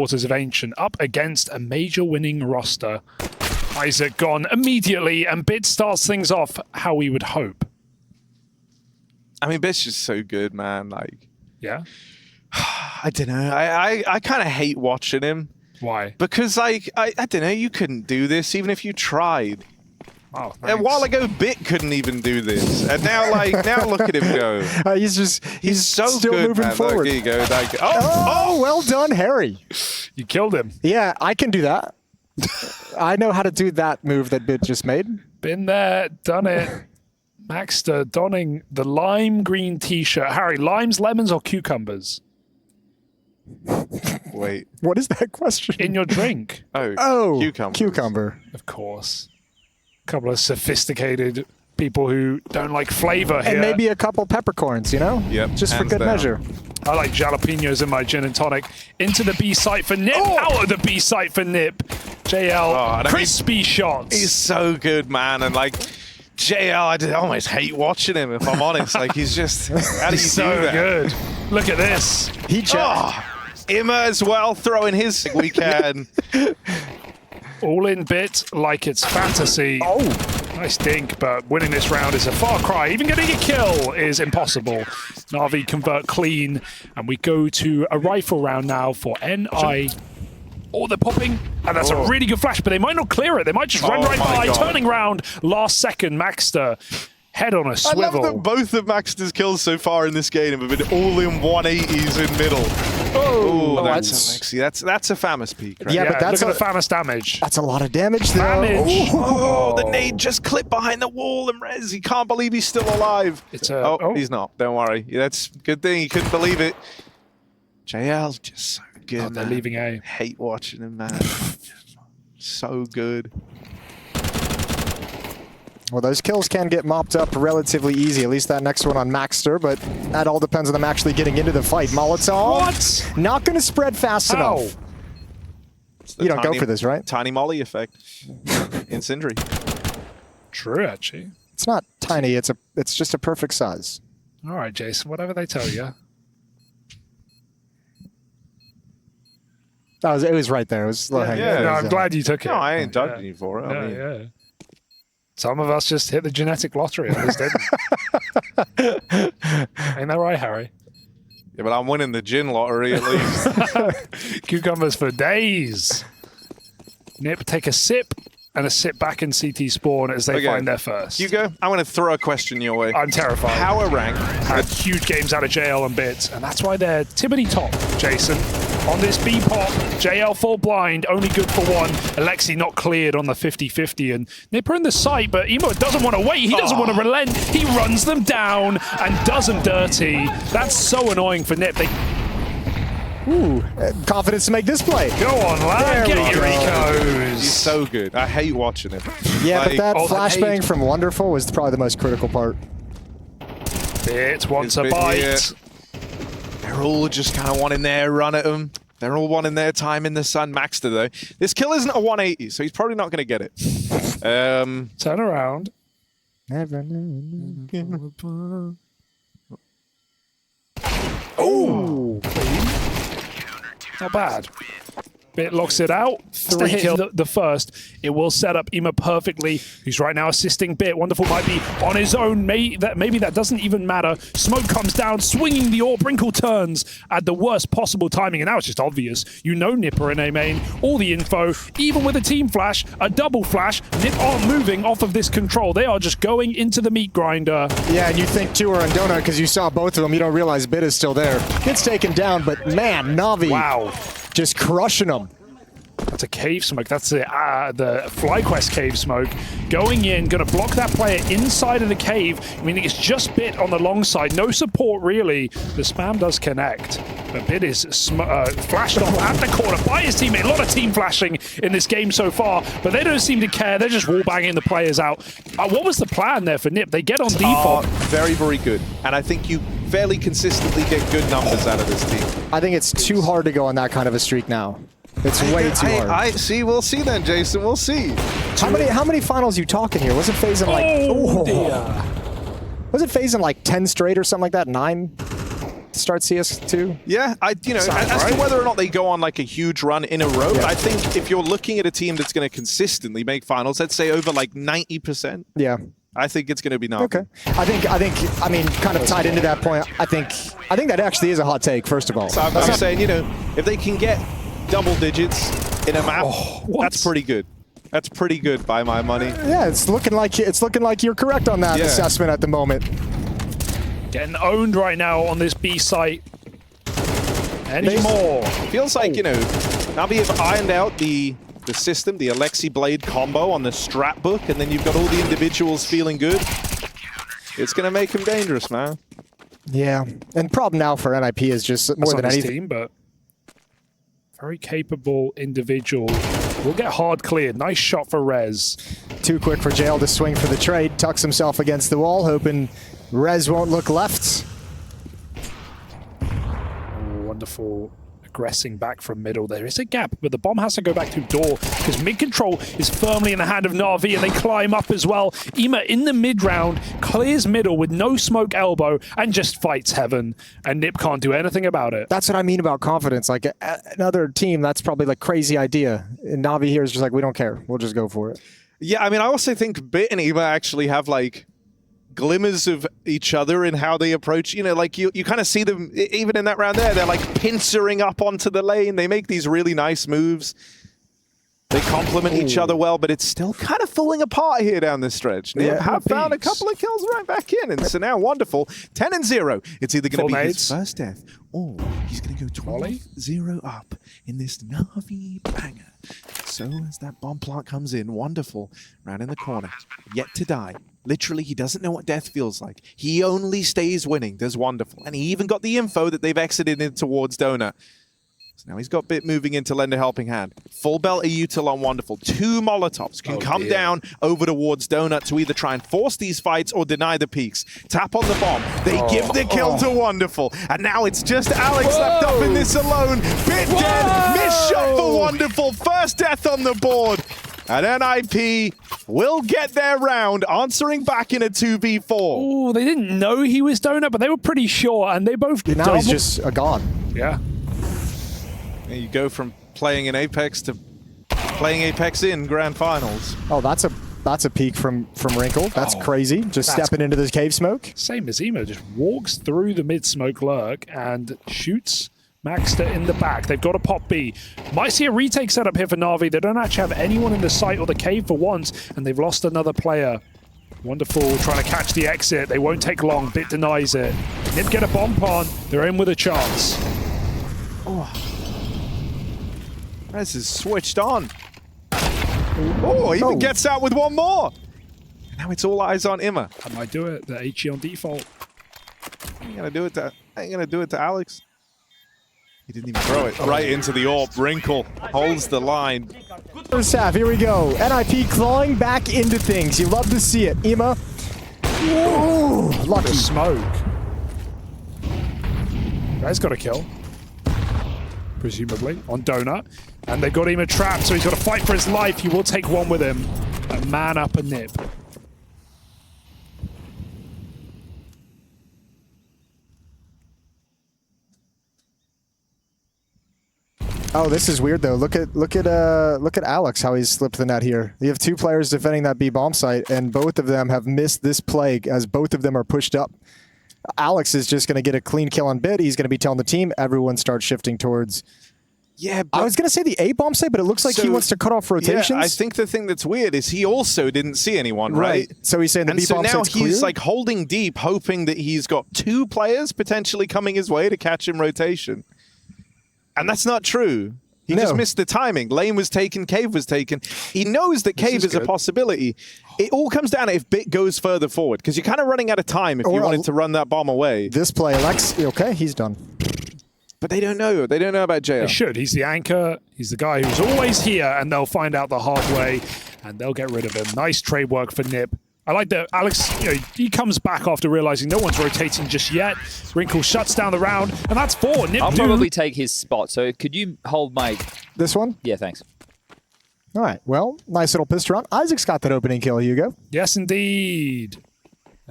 Quarters of Ancient up against a major winning roster. Isaac gone immediately, and Bit starts things off how we would hope. I mean, Bit's just so good, man. Like, yeah, I don't know. I kind of hate watching him. Why? Because like I don't know. You couldn't do this even if you tried. Oh, a while ago, Bit couldn't even do this, and now now look at him go. He's so still good, moving man. forward. Look, here you go. Like, oh, well done, Harry. You killed him. Yeah, I can do that. I know how to do that move that Bit just made. Been there, done it. Maxter donning the lime green t-shirt. Harry, limes, lemons, or cucumbers? Wait. What is that question? In your drink. Oh, cucumber. Cucumber. Of course. A couple of sophisticated people who don't like flavor here. And maybe a couple peppercorns, you know? Yep. Just for good measure. I like jalapenos in my gin and tonic. Into the B site for NiP. Out of the B site for NiP. JL, crispy shots. He's so good, man. And like, JL, I almost hate watching him, if I'm honest. Like, he's just, how do you so do that? good. Look at this. He just... Imma as well, throwing his weekend. All in Bit like it's fantasy. Oh. Nice dink, but winning this round is a far cry. Even getting a kill is impossible. NaVi convert clean, and we go to a rifle round now for NI. Oh, they're popping, and that's a really good flash, but they might not clear it. They might just run right by, turning round last second. Maxter, head on a swivel. I love that both of Maxter's kills so far in this game have been all in 180s in middle. Oh, that's a famous peak, right? Yeah, but that's look at the famous damage. That's a lot of damage, though. Oh, the nade just clipped behind the wall, and Rez, he can't believe he's still alive. He's not. Don't worry. That's a good thing. He couldn't believe it. JL, just so good. Oh, they're leaving A. Hate watching him, man. So good. Well, those kills can get mopped up relatively easy, at least that next one on Maxter, but that all depends on them actually getting into the fight. Molotov, what? Not going to spread fast enough. You don't go for this, right? Tiny Molly effect. Incendiary. True, actually. It's not tiny, it's just a perfect size. All right, Jason, whatever they tell you. It was right there. It was low hanging. No, I'm glad you took it. No, I ain't judging you for it. I mean, yeah. Some of us just hit the genetic lottery. Others didn't. Ain't that right, Harry? Yeah, but I'm winning the gin lottery at least. Cucumbers for days. NiP take a sip and a sip back in CT spawn as they find their first. Hugo, I'm going to throw a question your way. I'm terrified. Power rank. Had huge games out of JL and Bits, and that's why they're Tibbity top, Jason. On this B pop, JL full blind, only good for one. Alexi not cleared on the 50-50, and NiP are in the site, but Emo doesn't want to wait. He doesn't want to relent. He runs them down and does them dirty. That's so annoying for NiP. Ooh, confidence to make this play. Go on, lad. Get your ecos. He's so good. I hate watching him. Yeah, like, but that flashbang from Wonderful was probably the most critical part. Bit wants a bite. Here. They're all just kind of wanting their run at him. They're all wanting their time in the sun. Maxter, though. This kill isn't a 180, so he's probably not going to get it. Turn around. Oh! Not bad. Bit locks it out. 3 kill the first. It will set up Ema perfectly, who's right now assisting Bit. Wonderful might be on his own. Maybe that doesn't even matter. Smoke comes down, swinging the orb. Brinkle turns at the worst possible timing, and now it's just obvious. You know NiP are in A main. All the info, even with a team flash, a double flash, NiP aren't moving off of this control. They are just going into the meat grinder. Yeah, and you think two are on Donut because you saw both of them. You don't realize Bit is still there. Gets taken down, but man, NaVi. Wow. Just crushing them. That's a cave smoke. That's the FlyQuest cave smoke. Going in, going to block that player inside of the cave, meaning it's just Bit on the long side. No support, really. The spam does connect, but Bit is flashed off at the corner by his teammate. A lot of team flashing in this game so far, but they don't seem to care. They're just wallbanging the players out. What was the plan there for NiP? They get on default. Very, very good. And I think you fairly consistently get good numbers out of this team. I think it's too hard to go on that kind of a streak now. It's way too hard. See, we'll see then, Jason. We'll see. How many finals you talking here? Was it phasing like... dear. Was it phasing like 10 straight or something like that? 9? to start CS2? Yeah, as to whether or not they go on like a huge run in a row, I think if you're looking at a team that's going to consistently make finals, let's say over like 90%. Yeah. I think it's going to be NaVi. Okay. I mean, kind of tied into that point, I think that actually is a hot take, first of all. So I'm saying, if they can get double digits in a map, that's pretty good. That's pretty good by my money. Yeah, it's looking like you're correct on that assessment at the moment. Getting owned right now on this B site. Any more? Feels like, NaVi have ironed out the system, the Alexi Blade combo on the strat book, and then you've got all the individuals feeling good. It's going to make him dangerous, man. Yeah, and problem now for NiP is just more than anything. Team, but very capable individual. We'll get hard cleared. Nice shot for Rez. Too quick for JL to swing for the trade. Tucks himself against the wall, hoping Rez won't look left. Wonderful aggressing back from middle. There is a gap, but the bomb has to go back through door because mid control is firmly in the hand of NaVi, and they climb up as well. Ema in the mid round clears middle with no smoke elbow and just fights heaven, and NiP can't do anything about it. That's what I mean about confidence. Like another team, that's probably like crazy idea. And NaVi here is just like, we don't care. We'll just go for it. Yeah, I mean, I also think Bit and Ema actually have like glimmers of each other in how they approach, like you kind of see them even in that round there. They're like pincering up onto the lane. They make these really nice moves. They complement each other well, but it's still kind of falling apart here down this stretch. NiP have found a couple of kills right back in, and so now wonderful. 10-0. It's either going to be his first death, or he's going to go 12-0 up in this NaVi banger. So as that bomb plant comes in, wonderful, round in the corner, yet to die. Literally, he doesn't know what death feels like. He only stays winning. Does wonderful. And he even got the info that they've exited in towards Donut. So now he's got Bit moving into lend a helping hand. Full belt util on wonderful. 2 Molotovs can come down over towards Donut to either try and force these fights or deny the peaks. Tap on the bomb. They give the kill to wonderful. And now it's just Alex left up in this alone. Bit dead. Missed shot for wonderful. First death on the board. And NiP will get their round, answering back in a 2v4. Oh, they didn't know he was Donut, but they were pretty sure, and they both now he's just a god. Yeah. You go from playing in Apex to playing Apex in Grand Finals. Oh, that's a peek from Wrinkle. That's crazy. Just stepping into this cave smoke. Same as Emo, just walks through the mid smoke lurk and shoots Maxter in the back. They've got to pop B. Might see a retake setup here for NaVi. They don't actually have anyone in the site or the cave for once, and they've lost another player. Wonderful, trying to catch the exit. They won't take long. Bit denies it. NiP get a bomb plant. They're in with a chance. Oh. Rez is switched on. Oh, even gets out with one more. And now it's all eyes on Ema. I might do it. The HE on default. I ain't gonna do it to Alex. He didn't even throw it right into the AWP. Wrinkle holds the line. First half, here we go. NiP clawing back into things. You love to see it. Ema. Ooh, lucky smoke. Guy's got a kill. Presumably on Donut. And they've got Ema trapped, so he's got to fight for his life. He will take one with him. A man up a NiP. Oh, this is weird though. Look at Alex, how he's slipped the net here. You have 2 players defending that B bomb site, and both of them have missed this plague as both of them are pushed up. Alex is just going to get a clean kill on Bit. He's going to be telling the team. Everyone starts shifting towards. Yeah, I was going to say the A bomb site, but it looks like he wants to cut off rotations. Yeah, I think the thing that's weird is he also didn't see anyone, right? So he's saying the B bomb site's clear? And so now he's like holding deep, hoping that he's got 2 players potentially coming his way to catch him rotation. And that's not true. He just missed the timing. Lane was taken, Cave was taken. He knows that Cave is a possibility. It all comes down to if Bit goes further forward, because you're kind of running out of time if you wanted to run that bomb away. This play, Alex, okay, he's done. But they don't know. They don't know about JL. They should. He's the anchor. He's the guy who's always here, and they'll find out the hard way, and they'll get rid of him. Nice trade work for NiP. I like that Alex, he comes back after realizing no one's rotating just yet. Wrinkle shuts down the round, and that's 4. NiP I'll probably take his spot, so could you hold my... This one? Yeah, thanks. All right, well, nice little pistol round. Isaac's got that opening kill, Hugo. Yes, indeed.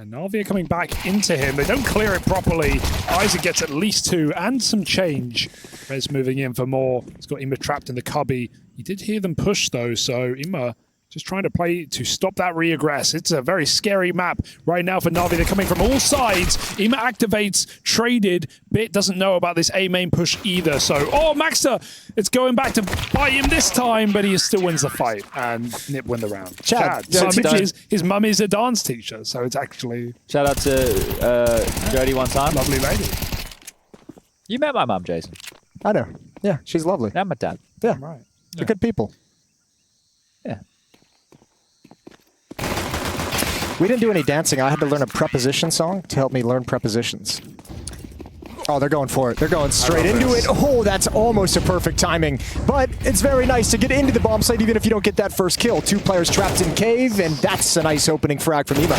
And NaVi are coming back into him. They don't clear it properly. Isaac gets at least 2 and some change. Rez moving in for more. He's got Ima trapped in the cubby. He did hear them push though, so Ima just trying to play to stop that re-aggress. It's a very scary map right now for NaVi. They're coming from all sides. Ima activates, traded. Bit doesn't know about this A main push either. So, oh, Maxter, it's going back to bite him this time, but he still wins the fight. And NiP win the round. Chad. His mum is a dance teacher, so it's actually... Shout out to Jody one time. Lovely lady. You met my mum, Jason. I know. Yeah, she's lovely. And my dad. Yeah, Right. they're good people. Yeah. We didn't do any dancing. I had to learn a preposition song to help me learn prepositions. Oh, they're going for it. They're going straight into it. Oh, that's almost a perfect timing. But it's very nice to get into the bomb site even if you don't get that first kill. 2 players trapped in cave, and that's a nice opening frag from Ima.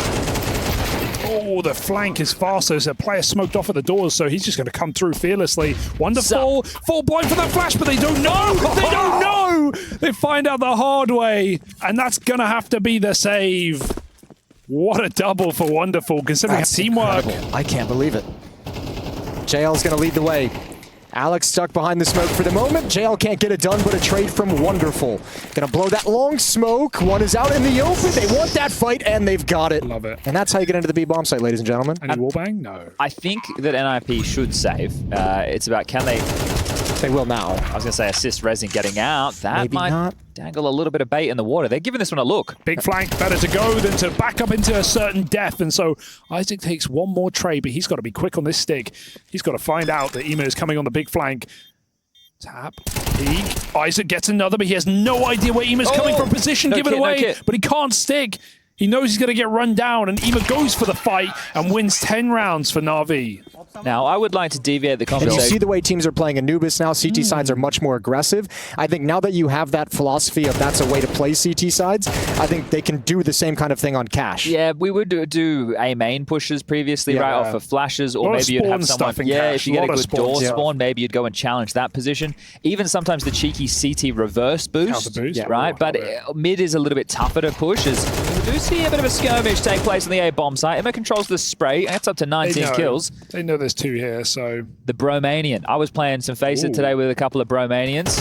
Oh, the flank is fast. There's a player smoked off at the doors, so he's just going to come through fearlessly. Wonderful. Full blind for that flash, but they don't know. They don't know. They find out the hard way, and that's going to have to be the save. What a double for Wonderful, considering That's teamwork. incredible. I can't believe it. JL's going to lead the way. Alex stuck behind the smoke for the moment. JL can't get it done, but a trade from Wonderful. Gonna blow that long smoke. One is out in the open. They want that fight, and they've got it. Love it. And that's how you get into the B bomb site, ladies and gentlemen. Any wallbang? No. I think that NiP should save. It's about can they... They will now. I was going to say assist Resin getting out. That Maybe might not. dangle a little bit of bait in the water. They're giving this one a look. Big flank, better to go than to back up into a certain death. And so Isaac takes one more trade, but he's got to be quick on this stick. He's got to find out that Ima is coming on the big flank. Tap, peek. Isaac gets another, but he has no idea where Ima's coming from. Position given away, but he can't stick. He knows he's going to get run down, and Ima goes for the fight and wins 10 rounds for NaVi. Now, I would like to deviate the And conversation. you see the way teams are playing Anubis now. CT sides are much more aggressive. I think now that you have that philosophy of that's a way to play CT sides, I think they can do the same kind of thing on Cash. Yeah, we would do A main pushes previously, right, off of flashes, or maybe you'd have someone. Yeah, if you get a good door spawn, maybe you'd go and challenge that position. Even sometimes the cheeky CT reverse boost, right? But mid is a little bit tougher to push. As we do see a bit of a skirmish take place on the A bomb site. Emma controls the spray. That's up to 19 kills. They know there's 2 here, so the Bromanian. I was playing some Faceit today with a couple of Bromanians.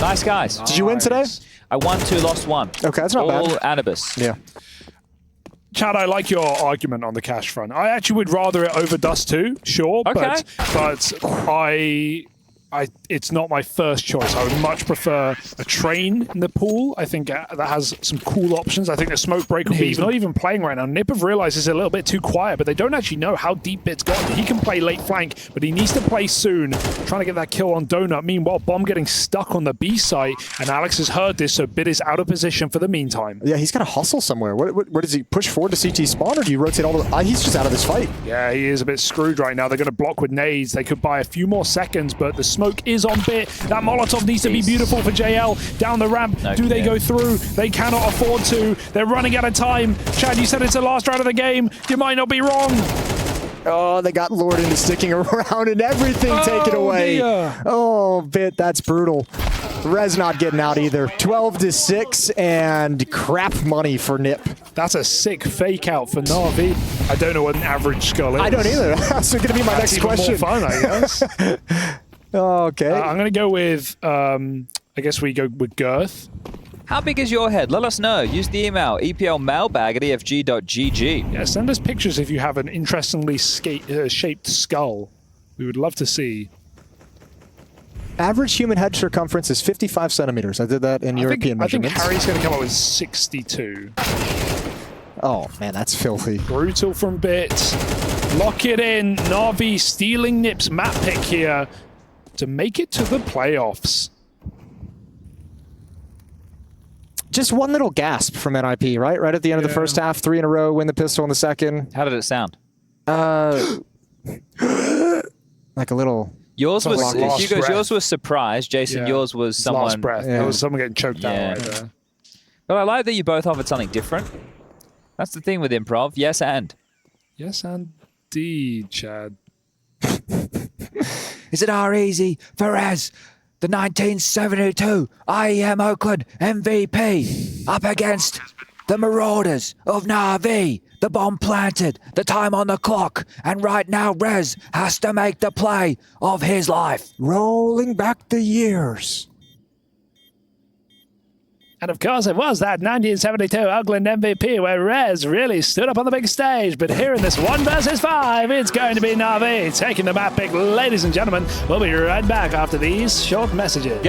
Nice guys. Did you win today? I won 2, lost 1. Okay, that's not bad. All Anubis. Yeah. Chad, I like your argument on the Cash front. I actually would rather it over Dust 2, sure, okay. but it's not my first choice. I would much prefer a train in the pool. I think that has some cool options. I think the smoke break will be... He's not even playing right now. NiP have realized it's a little bit too quiet, but they don't actually know how deep Bit's gone. He can play late flank, but he needs to play soon, trying to get that kill on Donut. Meanwhile, Bomb getting stuck on the B site, and Alex has heard this, so Bit is out of position for the meantime. Yeah, he's got to hustle somewhere. Where does he push forward to CT spawn, or do you rotate all the... he's just out of this fight. Yeah, he is a bit screwed right now. They're going to block with nades. They could buy a few more seconds, but the smoke is on Bit. That Molotov needs to be beautiful for JL. Down the ramp. Do they go through? They cannot afford to. They're running out of time. Chad, you said it's the last round of the game. You might not be wrong. Oh, they got lured into sticking around and everything taken away. Dear. Oh, Bit, that's brutal. Rez not getting out either. 12-6 and crap money for NiP. That's a sick fake out for NaVi. I don't know what an average skull is. I don't either. That's going to be my next question. More fun, I guess. Okay. I'm going to go with, I guess we go with Girth. How big is your head? Let us know. Use the email eplmailbag@efg.gg. Yeah, send us pictures if you have an interestingly shaped skull. We would love to see. Average human head circumference is 55 centimeters. I did that in European measurements. I think Harry's going to come up with 62. Oh, man, that's filthy. Brutal from Bit. Lock it in. NaVi stealing NiP's map pick here to make it to the playoffs. Just one little gasp from NiP, right? Right at the end of the first half, 3 in a row, win the pistol in the second. How did it sound? Like a little... Yours was breath. yours was surprise. Jason, yours was someone... Last breath. Yeah. There was someone getting choked out right there. But I like that you both offered something different. That's the thing with improv. Yes, and. Yes, indeed, Chad. Is it our easy for Rez? The 1972 IEM Oakland MVP up against the Marauders of NaVi. The bomb planted, the time on the clock, and right now Rez has to make the play of his life. Rolling back the years. And of course it was that 1972 Oakland MVP where Rez really stood up on the big stage. But here in this 1 versus 5, it's going to be NaVi taking the map pick. Ladies and gentlemen, we'll be right back after these short messages.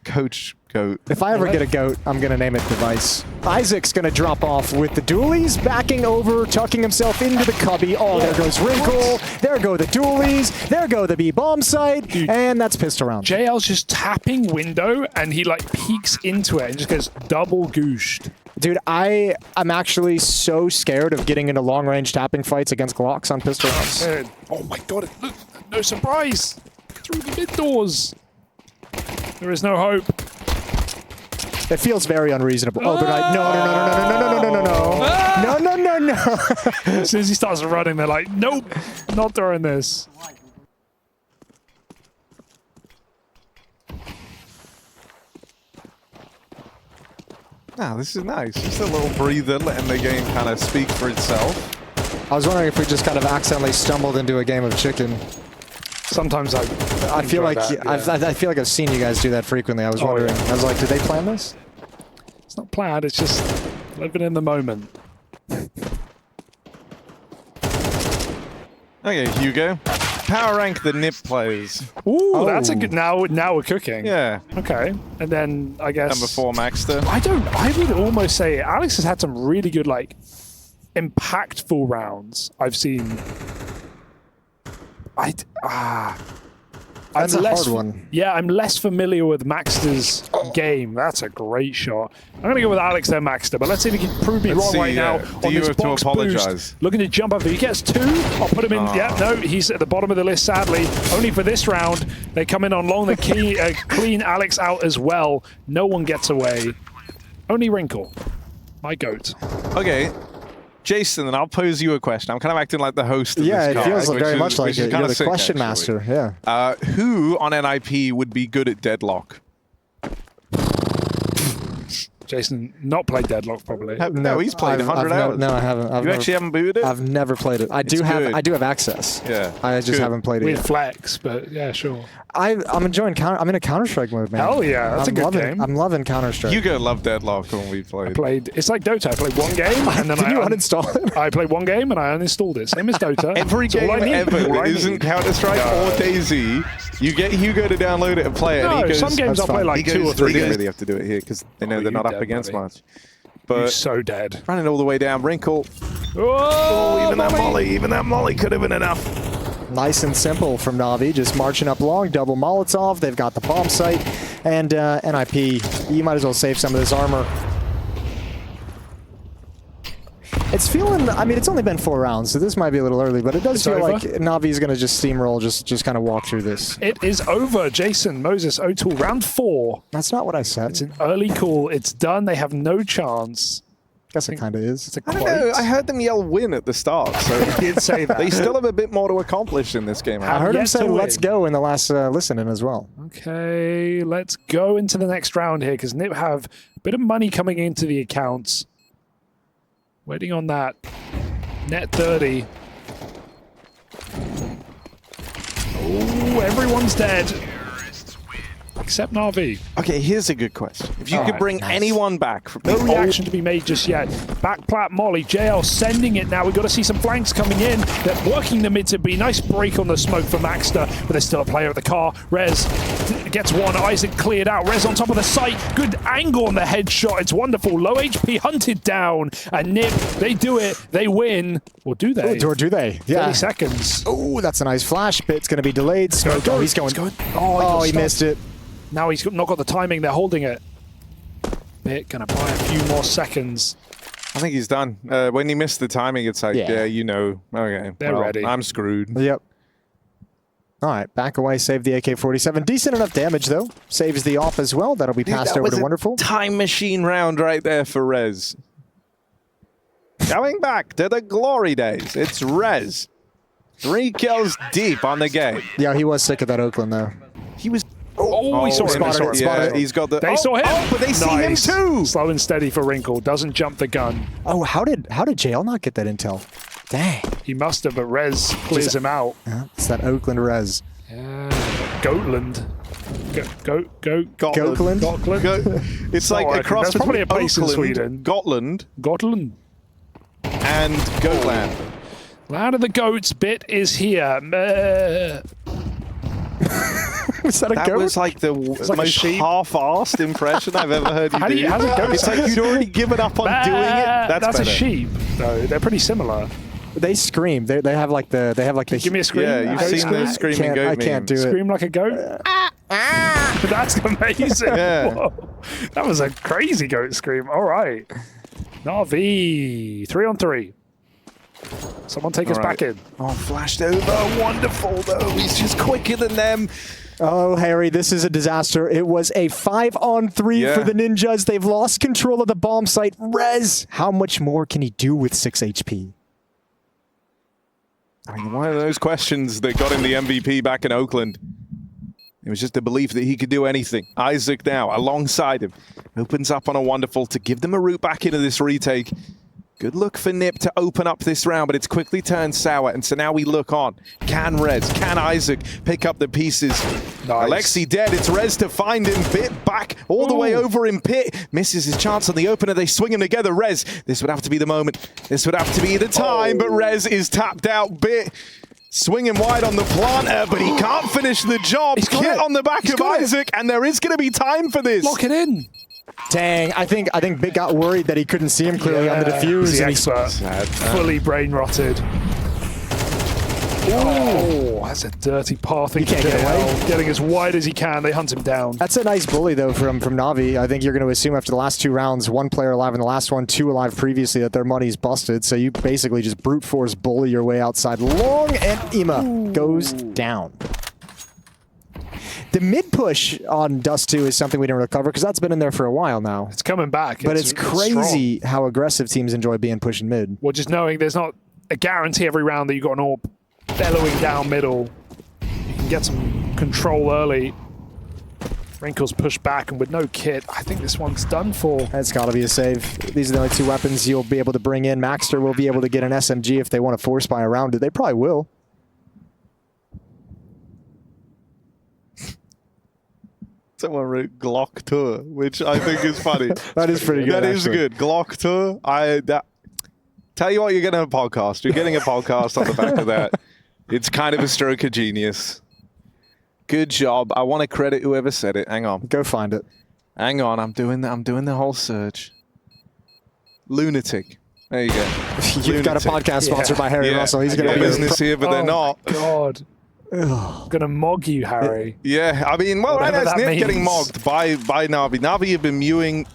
Coach Goat. If I ever get a goat, I'm going to name it Device. Isaac's going to drop off with the dualies, backing over, tucking himself into the cubby. Oh, there goes Wrinkle. There go the dualies. There go the B-bomb site. Dude, and that's pissed around. JL's just tapping window, and he like peeks into it and just gets double gooshed. Dude, I'm actually so scared of getting into long-range tapping fights against Glocks on pistol rounds. Oh my god, look, no surprise. Through the mid doors. There is no hope. It feels very unreasonable. Oh, they're like, no. As soon as he starts running, they're like, nope, not throwing this. Nah, this is nice. Just a little breather, letting the game kind of speak for itself. I was wondering if we just kind of accidentally stumbled into a game of chicken. Sometimes I feel like that, I feel like I've seen you guys do that frequently. I was wondering. Yeah. I was like, did they plan this? It's not planned. It's just living in the moment. Okay, Hugo. Power rank the NiP players. Ooh, that's a good. Now we're cooking. Yeah. Okay, and then I guess number 4 Maxter. I would almost say Alex has had some really good like impactful rounds I've seen. That's a hard one. Yeah, I'm less familiar with Maxter's game. That's a great shot. I'm going to go with Alex there, Maxter, but let's see if he can prove me wrong right now on this box boost. Looking to jump up. If he gets 2, I'll put him in. Yeah, no, he's at the bottom of the list, sadly. Only for this round. They come in on long. They clean Alex out as well. No one gets away. Only Wrinkle. My goat. Okay. Jason, and I'll pose you a question. I'm kind of acting like the host of this card. Yeah, it feels very much like it. You're the question master, yeah. Who on NiP would be good at Deadlock? Jason, not played Deadlock probably. No, he's played 100 hours. No, I haven't. You actually haven't booted it? I've never played it. I do have access. Yeah. I just haven't played it. Weird flex, but yeah, sure. I'm enjoying I'm in a Counter-Strike mode, man. Hell yeah, that's a good game. I'm loving Counter-Strike. Hugo loved Deadlock when we played. It's like Dota. I played one game and then Did you uninstall it? I played one game and I uninstalled it. Same as Dota. Every game ever that isn't Counter-Strike or DayZ, you get Hugo to download it and play it. No, and he goes, some games I'll play like 2 or 3 They don't games. really have to do it here because they know they're not up against much. But you're so dead. Running all the way down, Wrinkle. Oh, even that molly could have been enough. Nice and simple from NaVi, just marching up long, double Molotov. They've got the bomb site, and NiP, you might as well save some of this armor. It's feeling, I mean, it's only been 4 rounds, so this might be a little early, but it does feel like NaVi is going to just steamroll, just kind of walk through this. It is over. Jason, Moses, O'Toole, round 4. That's not what I said. It's an early call. It's done. They have no chance. Guess it kind of is. It's a I don't know. I heard them yell win at the start, so he did say that. They still have a bit more to accomplish in this game. I heard him say let's go in the last listening as well. Okay, let's go into the next round here because NiP have a bit of money coming into the accounts. Waiting on that. Net 30. Oh, everyone's dead. Except NaVi. Okay, here's a good question. If you could bring anyone back from no reaction to be made just yet. Backplat Molly, JL sending it now. We've got to see some flanks coming in. They're working the mid to B. Nice break on the smoke for Maxter, but there's still a player at the car. Rez gets one. Isaac cleared out. Rez on top of the site. Good angle on the headshot. It's wonderful. Low HP hunted down. And NiP, they do it. They win. Or do they? Or do they? Yeah. 30 seconds. Oh, that's a nice flash. Bit's going to be delayed. Smoke. Oh, he's going. Oh, he missed it. Now he's not got the timing. They're holding it. Bit gonna buy a few more seconds. I think he's done. When he missed the timing, it's like, yeah you know, okay, they're ready. I'm screwed. Yep. All right, back away, save the AK-47. Decent enough damage, though. Saves the off as well. That'll be passed over to Wonderful. Time machine round right there for Rez. Going back to the glory days, it's Rez. 3 kills deep on the game. Yeah, he was sick of that Oakland, though. He was... Oh Oh, he saw him. Yeah, he's got the... They saw him. Oh, but they see him too. Slow and steady for Wrinkle. Doesn't jump the gun. Oh, how did JL not get that intel? Dang. He must have, but Rez clears him out. It's that Oakland Rez. Yeah. Goatland. Gotland? It's like across There's probably a place Oakland, in Sweden. Gotland. And Goatland. Land of the Goats bit is here. Was that a goat? That was like the most half-assed impression I've ever heard you do. How's a goat? It's like you'd already given up on doing it. That's a sheep, though. They're pretty similar. They scream. They have like the Give me a scream. Yeah, you've seen the screaming goat I can't do it. Scream like a goat. That's amazing. Yeah. Whoa. That was a crazy goat scream. All right. NaVi, 3-on-3. Someone take us back in. Oh, flashed over. Wonderful, though. He's just quicker than them. Oh, Harry, this is a disaster. It was a 5-on-3 for the Ninjas. They've lost control of the bomb site. Rez, how much more can he do with 6 HP? I mean, one of those questions that got him the MVP back in Oakland. It was just the belief that he could do anything. Isaac now, alongside him, opens up on a wonderful to give them a route back into this retake. Good look for NiP to open up this round, but it's quickly turned sour, and so now we look on. Can Rez, can Isaac pick up the pieces? Nice. Alexi dead, it's Rez to find him. Bit back all the way over in pit. Misses his chance on the opener, they swing him together. Rez, this would have to be the moment. This would have to be the time, but Rez is tapped out. Bit swinging wide on the planter, but he can't finish the job. Kit on the back of Isaac, and there is going to be time for this. Lock it in. Dang, I think Big got worried that he couldn't see him clearly on the defuse. The expert. Fully brain rotted. Oh, that's a dirty path. He can't get away. Getting as wide as he can. They hunt him down. That's a nice bully, though, from NaVi. I think you're going to assume after the last 2 rounds, 1 player alive in the last one, 2 alive previously, that their money's busted. So you basically just brute force bully your way outside. Long, and Ima goes down. The mid push on Dust 2 is something we didn't recover because that's been in there for a while now. It's coming back. But it's crazy how aggressive teams enjoy being pushed in mid. Well, just knowing there's not a guarantee every round that you've got an AWP bellowing down middle. You can get some control early. Wrinkle's pushed back, and with no kit, I think this one's done for. That's got to be a save. These are the only 2 weapons you'll be able to bring in. Maxter will be able to get an SMG if they want to force buy around it. They probably will. Someone wrote Glock Tour, which I think is funny. That is pretty good. That is good. Glock Tour. Tell you what, you're getting a podcast. You're getting a podcast on the back of that. It's kind of a stroke of genius. Good job. I want to credit whoever said it. Hang on. Go find it. Hang on. I'm doing the whole search. Lunatic. There you go. You've got a podcast sponsored by Harry Russell. He's going to be business here, but they're not. God. I'm gonna mog you, Harry. Yeah, I mean, well, right as NiP getting mogged by NaVi. NaVi have been mewing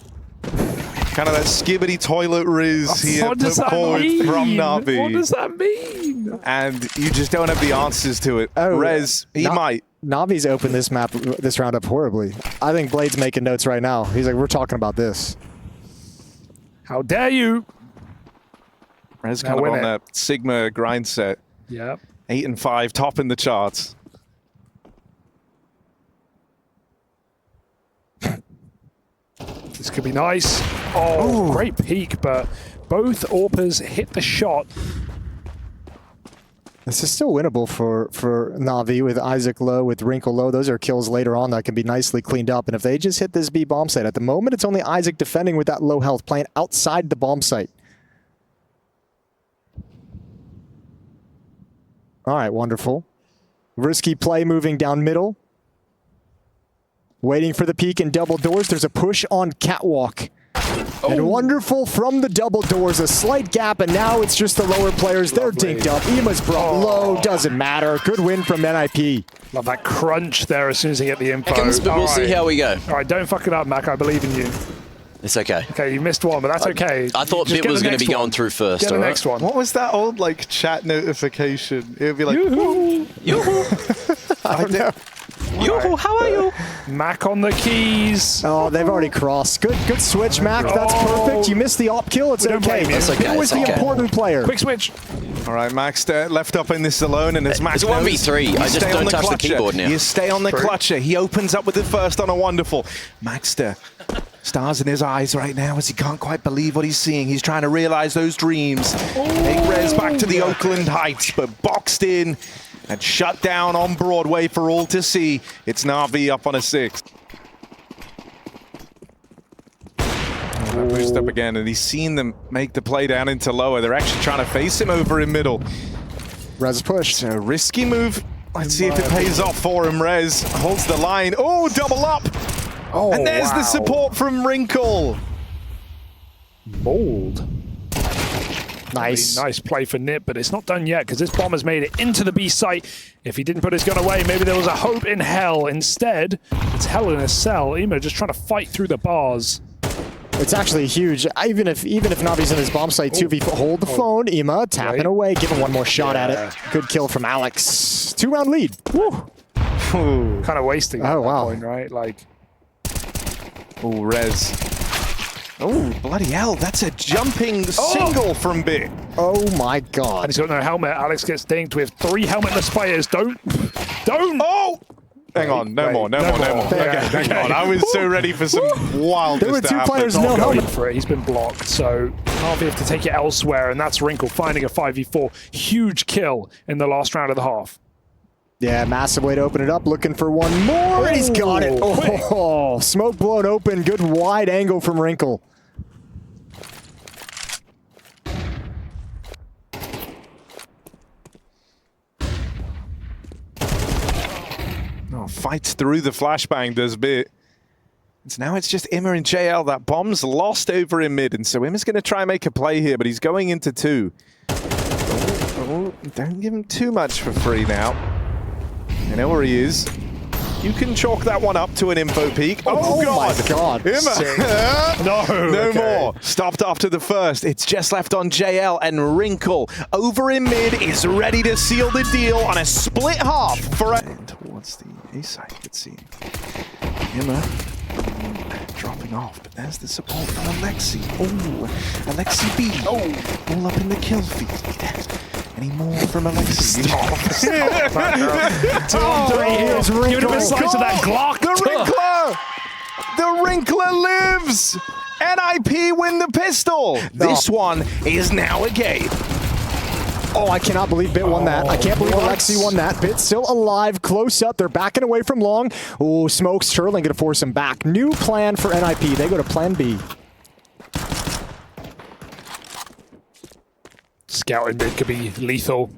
kind of that skibbity toilet riz here put forward from NaVi. What does that mean? And you just don't have the answers to it. Oh, Rez, he might. NaVi's opened this round up horribly. I think Blade's making notes right now. He's like, we're talking about this. How dare you? Rez kind of on that Sigma grind set. Yep. 8 and 5, top in the charts. This could be nice. Oh, great peek, but both AWPers hit the shot. This is still winnable for NaVi with Isaac low, with Wrinkle low. Those are kills later on that can be nicely cleaned up. And if they just hit this B bomb site, at the moment it's only Isaac defending with that low health, playing outside the bomb site. All right, wonderful. Risky play moving down middle. Waiting for the peek in double doors. There's a push on catwalk. And wonderful from the double doors. A slight gap, and now it's just the lower players. They're dinked up. Ima's brought low. Doesn't matter. Good win from NiP. Love that crunch there as soon as they get the info. But we'll see how we go. All right, don't fuck it up, Mac. I believe in you. It's okay. Okay, you missed one, but that's okay. I thought Bit was going to be going through first. Get the next one. What was that old like chat notification? It would be like, Yoo-hoo! Yoo-hoo! I don't know. Yoo-hoo, how are you? Mac on the keys. Oh, they've already crossed. Good switch, Mac. That's perfect. You missed the op kill. It's okay. That's okay. Who was the important player? Quick switch. All right, Max left up in this alone, and as Max it's 1v3. I just don't touch the keyboard now. You stay on the clutcher. He opens up with the first on a wonderful. Maxter, stars in his eyes right now as he can't quite believe what he's seeing. He's trying to realize those dreams. Take Rez back to the Oakland Heights, but boxed in and shut down on Broadway for all to see. It's NaVi up on a 6. Boost up again, and he's seen them make the play down into lower. They're actually trying to face him over in middle. Rez is pushed. A risky move. Let's see if it pays off for him. Rez holds the line. Oh, double up! Oh, and there's the support from Wrinkle. Bold. Nice. Nice play for NiP, but it's not done yet because this bomber's made it into the B site. If he didn't put his gun away, maybe there was a hope in hell. Instead, it's hell in a cell. Emo just trying to fight through the bars. It's actually huge. Even if NaVi's in his bomb site, 2v4. Hold the phone, Ema, tapping away, give him one more shot at it. Good kill from Alex. 2-round lead. Woo. Kind of wasting at that point, right? Like, oh, Rez. Oh, bloody hell, that's a jumping single from Bit. Oh my god. And he's got no helmet. Alex gets dinged with 3 helmetless players. Don't! Oh! Hang on, no more. Okay, hang on. I was so ready for some wildness. There were 2 players, no helmet. For it. He's been blocked, so NaVi have to take it elsewhere, and that's Wrinkle finding a 5v4. Huge kill in the last round of the half. Yeah, massive way to open it up. Looking for one more, and he's got it. Oh, smoke blown open. Good wide angle from Wrinkle. Fights through the flashbang, does Bit. So now it's just Imma and JL. That bomb's lost over in mid, and so Imma's going to try and make a play here, but he's going into 2. Don't give him too much for free now. I know where he is. You can chalk that one up to an info peak. Oh God. My God. Imma. No more. Stopped after the first. It's just left on JL, and Wrinkle over in mid is ready to seal the deal on a split half for a... Towards the A side, it seems. Imma dropping off, but there's the support from Alexi. Oh, Alexi B. Oh, all up in the kill feed. Any more from Alexi? Stop. 2 on 3 here. Give him a slice of that Glock. The Wrinkler lives. NiP win the pistol. This one is now a game. Oh, I cannot believe Bit won that. I can't believe Alexi won that. Bit still alive, close up. They're backing away from long. Oh, Smokes, Sterling going to force him back. New plan for NiP. They go to plan B. Scouting mid could be lethal.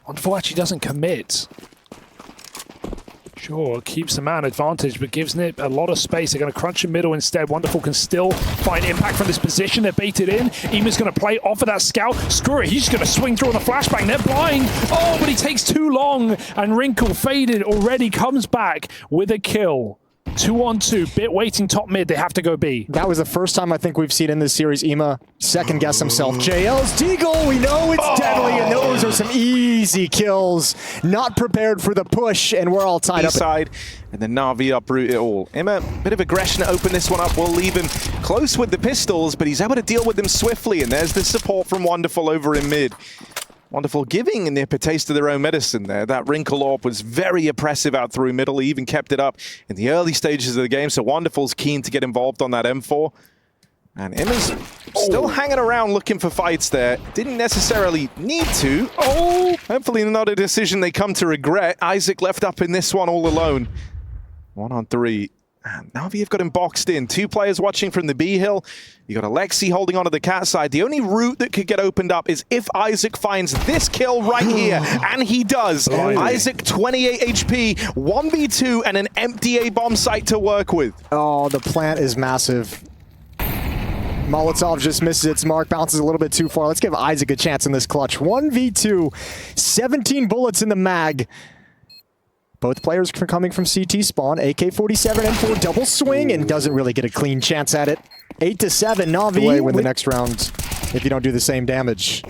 Wonderful actually doesn't commit. Sure, keeps the man advantage, but gives NiP a lot of space. They're going to crunch in middle instead. Wonderful can still find impact from this position. They're baited in. Ema's going to play off of that scout. Screw it, he's just going to swing through on the flashbang. They're blind. Oh, but he takes too long. And Wrinkle, faded already, comes back with a kill. 2 on 2. Bit waiting top mid. They have to go B. That was the first time I think we've seen in this series Ema second guess himself. JL's deagle. We know it's deadly, and those are some easy kills. Not prepared for the push, and we're all tied up. Side, and then NaVi uproot it all. Imma, bit of aggression to open this one up. Will leave him close with the pistols, but he's able to deal with them swiftly, and there's the support from Wonderful over in mid. Wonderful giving NiP a taste of their own medicine there. That Wrinkle AWP was very oppressive out through middle. He even kept it up in the early stages of the game, so Wonderful's keen to get involved on that M4. And Imma's still hanging around looking for fights there. Didn't necessarily need to. Hopefully not a decision they come to regret. Isaac left up in this one all alone. 1 on 3. And NaVi have got him boxed in. 2 players watching from the B hill. You got Alexi holding onto the cat side. The only route that could get opened up is if Isaac finds this kill right here. And he does. Isaac, 28 HP, 1v2, and an empty A bomb site to work with. Oh, the plant is massive. Molotov just misses its mark, bounces a little bit too far. Let's give Isaac a chance in this clutch. 1v2, 17 bullets in the mag. Both players coming from CT spawn. AK-47 M4 double swing and doesn't really get a clean chance at it. 8-7, NaVi win the next round if you don't do the same damage.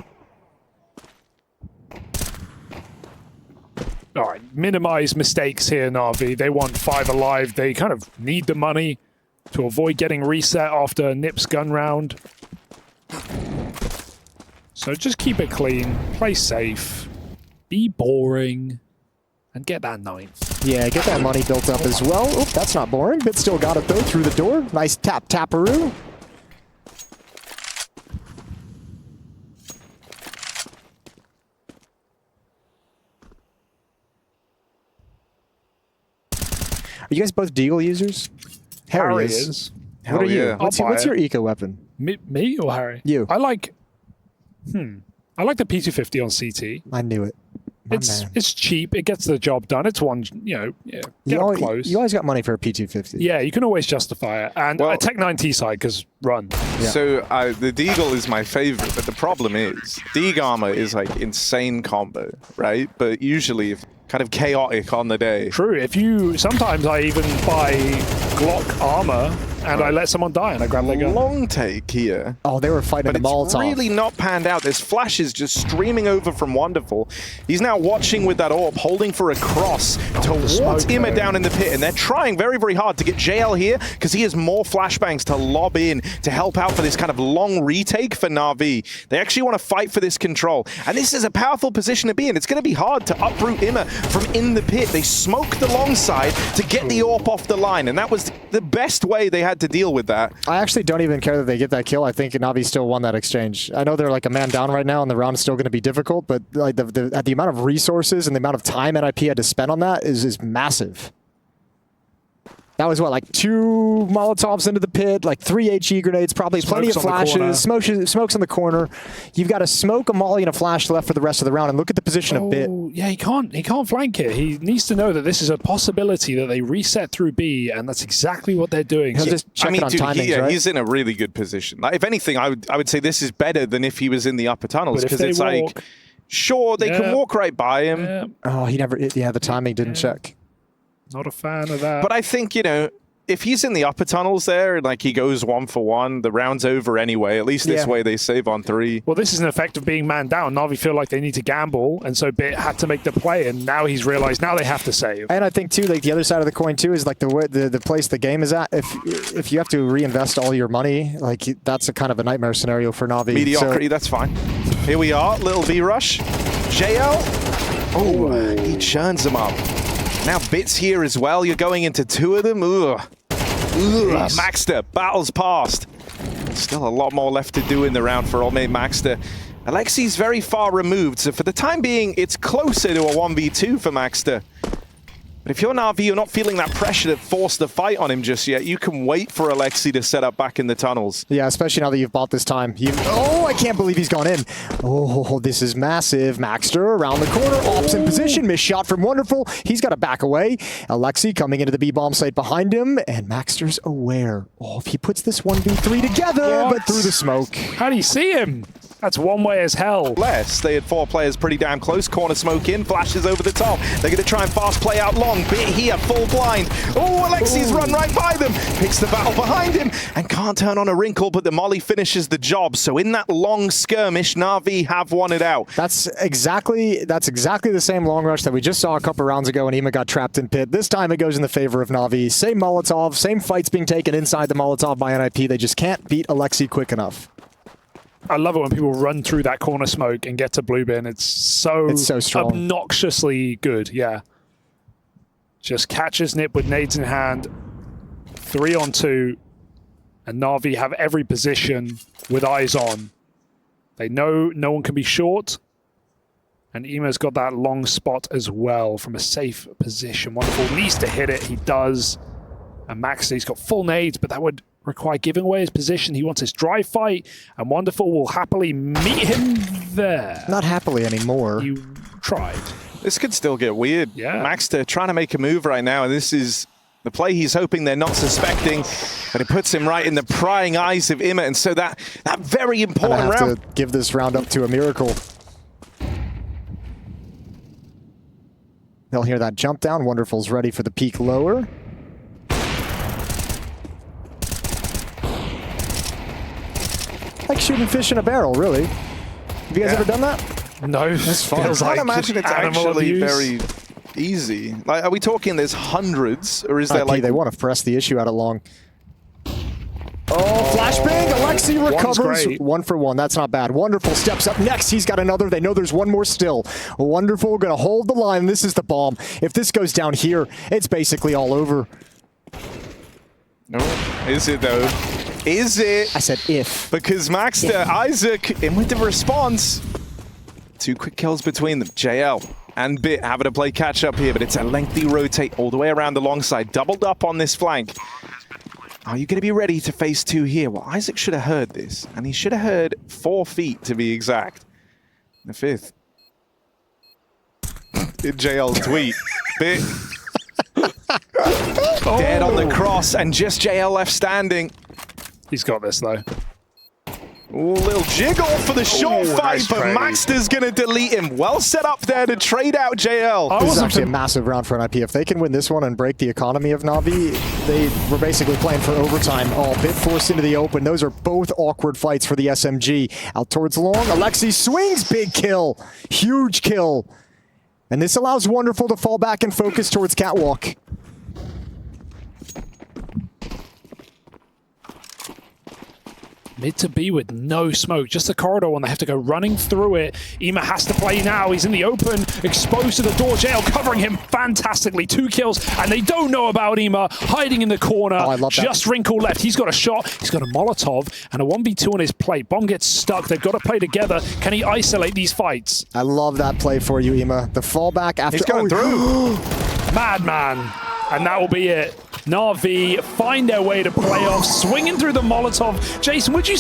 All right, minimize mistakes here, NaVi. They want 5 alive. They kind of need the money to avoid getting reset after NiP's gun round. So just keep it clean, play safe, be boring, and get that 9th. Yeah, get that money built up as well. Oop, that's not boring, but still got it though through the door. Nice tap-taparoo. Are you guys both Deagle users? Harry is. What are you? What's your eco weapon? Me or Harry? You. I like the P250 on CT. I knew it. It's cheap. It gets the job done. It's one, get up close. You always got money for a P250. Yeah, you can always justify it. And a Tech 9T side, because run. Yeah. So the Deagle is my favorite, but the problem is Deag armor is like insane combo, right? But usually kind of chaotic on the day. True. Sometimes I even buy Glock armor and I let someone die and I grab their gun. Long take here. Oh, they were fighting the Molotov. It's really not panned out. There's flashes just streaming over from Wonderful. He's now watching with that AWP, holding for a cross towards Ima down in the pit. And they're trying very, very hard to get JL here because he has more flashbangs to lob in to help out for this kind of long retake for NaVi. They actually want to fight for this control. And this is a powerful position to be in. It's going to be hard to uproot Ima from in the pit. They smoked the long side to get the AWP off the line. And that was the best way they had to deal with that. I actually don't even care that they get that kill. I think NaVi still won that exchange. I know they're like a man down right now and the round is still going to be difficult, but like the amount of resources and the amount of time NiP had to spend on that is massive. That was what, like 2 Molotovs into the pit, like 3 HE grenades, probably plenty of flashes, smokes on the corner. You've got a smoke, a molly, and a flash left for the rest of the round. And look at the position of Bit. Yeah, he can't flank it. He needs to know that this is a possibility that they reset through B, and that's exactly what they're doing. He'll just check it on timings, right? He's in a really good position. Like, if anything, I would say this is better than if he was in the upper tunnels because it's like, sure, they can walk right by him. Yeah. Oh, the timing didn't check. Not a fan of that. But I think, if he's in the upper tunnels there, like he goes 1-for-1, the round's over anyway. At least this way they save on 3. Well, this is an effect of being man down. NaVi feel like they need to gamble, and so Bit had to make the play, and now he's realized now they have to save. And I think too, like the other side of the coin too is like the place the game is at. If you have to reinvest all your money, like that's a kind of a nightmare scenario for NaVi. Mediocrity, that's fine. Here we are, little V rush. JL. Oh, he churns them up. Now Bit's here as well. You're going into 2 of them. Ugh. Maxter, battles past. Still a lot more left to do in the round for old mate Maxter. Alexi's very far removed, so for the time being, it's closer to a 1v2 for Maxter. But if you're NaVi, you're not feeling that pressure to force the fight on him just yet. You can wait for Alexi to set up back in the tunnels. Yeah, especially now that you've bought this time. Oh, I can't believe he's gone in. Oh, this is massive. Maxter around the corner, ops in position, missed shot from Wonderful. He's got to back away. Alexi coming into the B-bomb site behind him, and Maxter's aware. Oh, if he puts this 1v3 together, but through the smoke. How do you see him? That's one way as hell. They had 4 players pretty damn close. Corner smoke in, flashes over the top. They're going to try and fast play out long. Bit here, full blind. Oh, Alexi's run right by them. Picks the battle behind him and can't turn on a wrinkle, but the molly finishes the job. So in that long skirmish, NaVi have won it out. That's exactly the same long rush that we just saw a couple rounds ago when Ima got trapped in pit. This time it goes in the favor of NaVi. Same Molotov, same fights being taken inside the Molotov by NiP. They just can't beat Alexi quick enough. I love it when people run through that corner smoke and get to blue bin. It's so strong. Obnoxiously good, yeah. Just catches NiP with nades in hand. 3 on 2. And NaVi have every position with eyes on. They know no one can be short. And Ima's got that long spot as well from a safe position. Wonderful needs to hit it. He does. And Max, he's got full nades, but that would require giving away his position. He wants his drive fight, and Wonderful will happily meet him there. Not happily anymore. You tried. This could still get weird. Yeah. Maxter trying to make a move right now, and this is the play he's hoping they're not suspecting, but it puts him right in the prying eyes of Ima, and so that very important round. Have to give this round up to a miracle. They'll hear that jump down. Wonderful's ready for the peak lower. Like shooting fish in a barrel, really. Have you guys ever done that? No. That's fun. I can't imagine it's actually very easy. Like, are we talking there's hundreds, or is there like... They want to press the issue out of long. Oh, flashbang. Alexi recovers. Great. 1 for 1. That's not bad. Wonderful steps up next. He's got another. They know there's one more still. Wonderful. Going to hold the line. This is the bomb. If this goes down here, it's basically all over. No, is it though? Is it? I said if. Because Maxter, Isaac, in with the response. 2 quick kills between them. JL and Bit having to play catch up here, but it's a lengthy rotate all the way around alongside. Doubled up on this flank. Are you going to be ready to face 2 here? Well, Isaac should have heard this, and he should have heard 4 feet to be exact. The 5th. In JL's tweet. Bit. Dead on the cross, and just JL left standing. He's got this, though. Ooh, little jiggle for the short fight, nice but trade. Maxter's going to delete him. Well set up there to trade out JL. This is actually a massive round for NiP. If they can win this one and break the economy of NaVi, they were basically playing for overtime. Oh, Bit forced into the open. Those are both awkward fights for the SMG. Out towards long. Alexi swings. Big kill. Huge kill. And this allows Wonderful to fall back and focus towards Catwalk. Mid to B with no smoke, just the corridor one. They have to go running through it. Ema has to play now. He's in the open, exposed to the door. JL covering him fantastically. 2 kills, and they don't know about Ema. Hiding in the corner. Oh, I love that. Just Wrinkle left. He's got a shot. He's got a Molotov and a 1v2 on his plate. Bomb gets stuck. They've got to play together. Can he isolate these fights? I love that play for you, Ema. The fallback after... He's going through. Madman. And that will be it. NaVi find their way to playoffs, swinging through the Molotov. Jason, would you